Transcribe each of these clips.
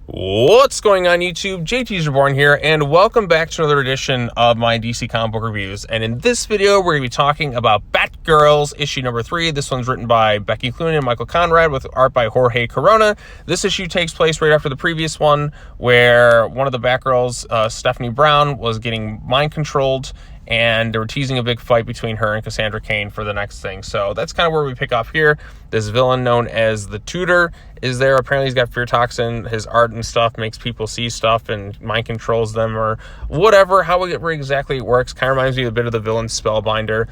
What's going on YouTube? JT's Reborn here, and welcome back to another edition of my DC comic book reviews. And in this video, we're going to be talking about Batgirls issue number 3. This one's written by Becky Cloonan and Michael Conrad with art by Jorge Corona. This issue takes place right after the previous one, where one of the Batgirls, Stephanie Brown, was getting mind controlled, and they were teasing a big fight between her and Cassandra Cain for the next thing. So that's kind of where we pick off here. This villain known as the Tutor is there. Apparently he's got fear toxin. His art and stuff makes people see stuff and mind controls them or whatever. However exactly it works kind of reminds me a bit of the villain Spellbinder.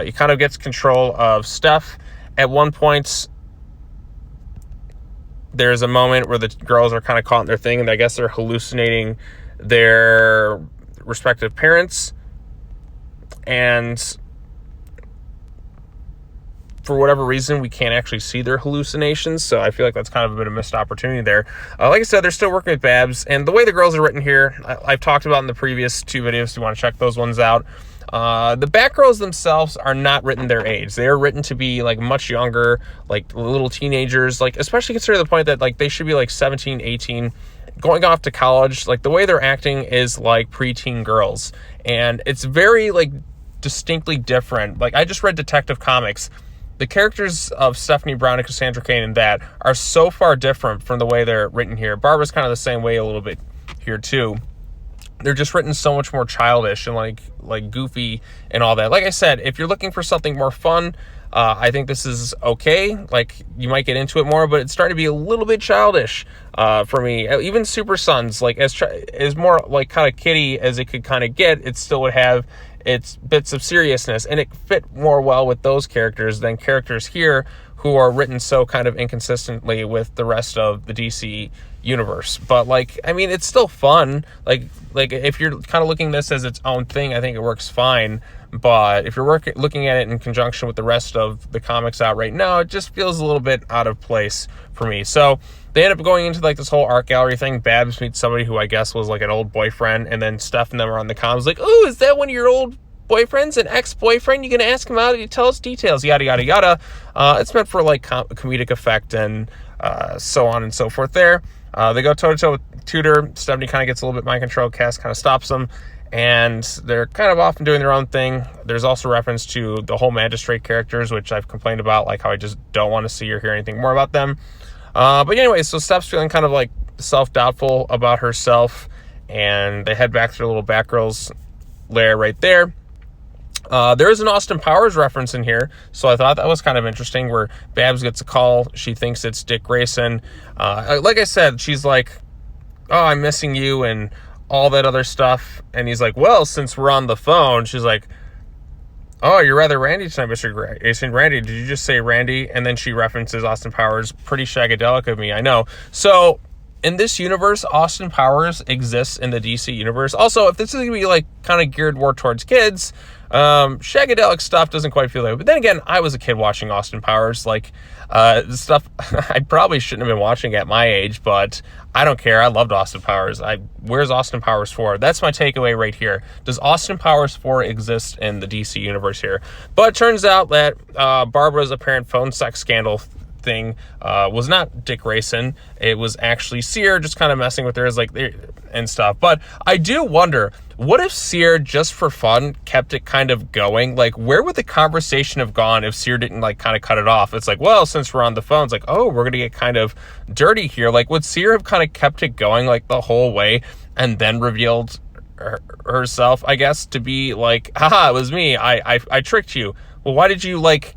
He kind of gets control of Steph. At one point, there's a moment where the girls are kind of caught in their thing, and I guess they're hallucinating their respective parents. And for whatever reason, we can't actually see their hallucinations, so I feel like that's kind of a bit of a missed opportunity there. Like I said, they're still working with Babs, and the way the girls are written here, I've talked about in the previous 2 videos, so you want to check those ones out. The Batgirls themselves are not written their age. They are written to be like much younger, like little teenagers, like especially considering the point that like they should be like 17, 18, going off to college. Like the way they're acting is like preteen girls, and it's very like distinctly different. Like I just read Detective Comics. The characters of Stephanie Brown and Cassandra Cain in that are so far different from the way they're written here. Barbara's kind of the same way a little bit here too. They're just written so much more childish and like goofy and all that. Like I said, if you're looking for something more fun, I think this is okay. Like you might get into it more, but it's starting to be a little bit childish for me. Even Super Sons, like as more like kind of kiddie as it could kind of get, it still would have its bits of seriousness, and it fit more well with those characters than characters here who are written so kind of inconsistently with the rest of the DC universe. But like, I mean, it's still fun. Like if you're kind of looking at this as its own thing, I think it works fine. But if you're looking at it in conjunction with the rest of the comics out right now, it just feels a little bit out of place for me. So they end up going into like this whole art gallery thing. Babs meets somebody who I guess was like an old boyfriend, and then Steph and them are on the comms like, oh, is that one of your old boyfriends, an ex-boyfriend? You can ask him out, you tell us details, yada yada yada. It's meant for like comedic effect and so on and so forth there. They go toe to toe with Tutor. Stephanie kind of gets a little bit mind control. Cass kind of stops them, and they're kind of off and doing their own thing. There's also reference to the whole magistrate characters, which I've complained about, like how I just don't want to see or hear anything more about them. But anyway, so Steph's feeling kind of like self-doubtful about herself, and they head back to their little Batgirls lair right there. There is an Austin Powers reference in here, so I thought that was kind of interesting, where Babs gets a call. She thinks it's Dick Grayson. Like I said, she's like, oh, I'm missing you and all that other stuff. And he's like, well, since we're on the phone, she's like, oh, you're rather randy tonight, Mr. Grayson. Randy, did you just say Randy? And then she references Austin Powers. Pretty shagadelic of me, I know. So in this universe, Austin Powers exists in the DC universe. Also, if this is going to be like kind of geared more towards kids, shagadelic stuff doesn't quite feel like it. But then again, I was a kid watching Austin Powers. Like, stuff I probably shouldn't have been watching at my age, but I don't care. I loved Austin Powers. Where's Austin Powers 4? That's my takeaway right here. Does Austin Powers 4 exist in the DC universe here? But it turns out that Barbara's apparent phone sex scandal thing was not Dick Grayson. It was actually Seer just kind of messing with her and stuff. But I do wonder, what if Seer just for fun kept it kind of going? Like, where would the conversation have gone if Seer didn't like kind of cut it off? It's like, well, since we're on the phone, it's like, oh, we're gonna get kind of dirty here. Like, would Seer have kind of kept it going like the whole way and then revealed herself, I guess, to be like, haha, it was me, I tricked you. Well, why did you like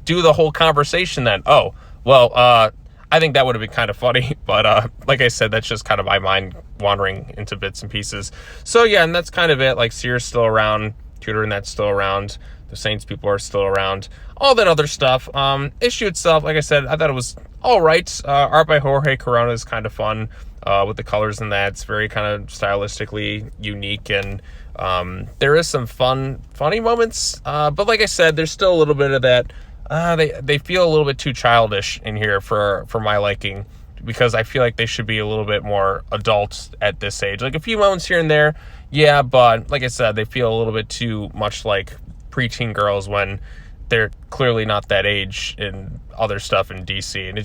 do the whole conversation then? Oh, well, I think that would have been kind of funny, but like I said, that's just kind of my mind wandering into bits and pieces. So yeah, and that's kind of it. Like, Seer's still around, Tutor and that's still around, the Saints people are still around, all that other stuff. Issue itself, like I said, I thought it was all right. Art by Jorge Corona is kind of fun with the colors and that. It's very kind of stylistically unique, and there is some funny moments, but like I said, there's still a little bit of that. They feel a little bit too childish in here for my liking, because I feel like they should be a little bit more adult at this age. Like a few moments here and there, yeah, but like I said, they feel a little bit too much like preteen girls when they're clearly not that age in other stuff in DC, and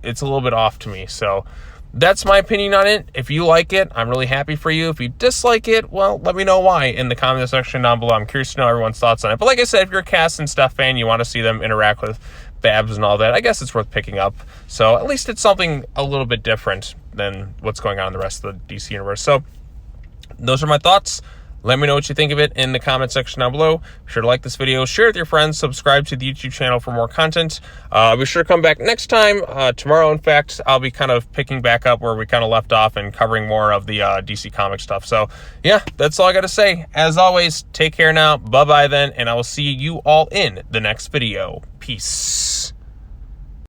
it's a little bit off to me. So that's my opinion on it. If you like it, I'm really happy for you. If you dislike it, well, let me know why in the comment section down below. I'm curious to know everyone's thoughts on it. But like I said, if you're a Cass and Steph fan, you want to see them interact with Babs and all that, I guess it's worth picking up. So at least it's something a little bit different than what's going on in the rest of the DC universe. So those are my thoughts. Let me know what you think of it in the comment section down below. Be sure to like this video, share it with your friends, subscribe to the YouTube channel for more content. Be sure to come back next time. Tomorrow, in fact, I'll be kind of picking back up where we kind of left off and covering more of the DC comic stuff. So, yeah, that's all I got to say. As always, take care now. Bye-bye then, and I will see you all in the next video. Peace.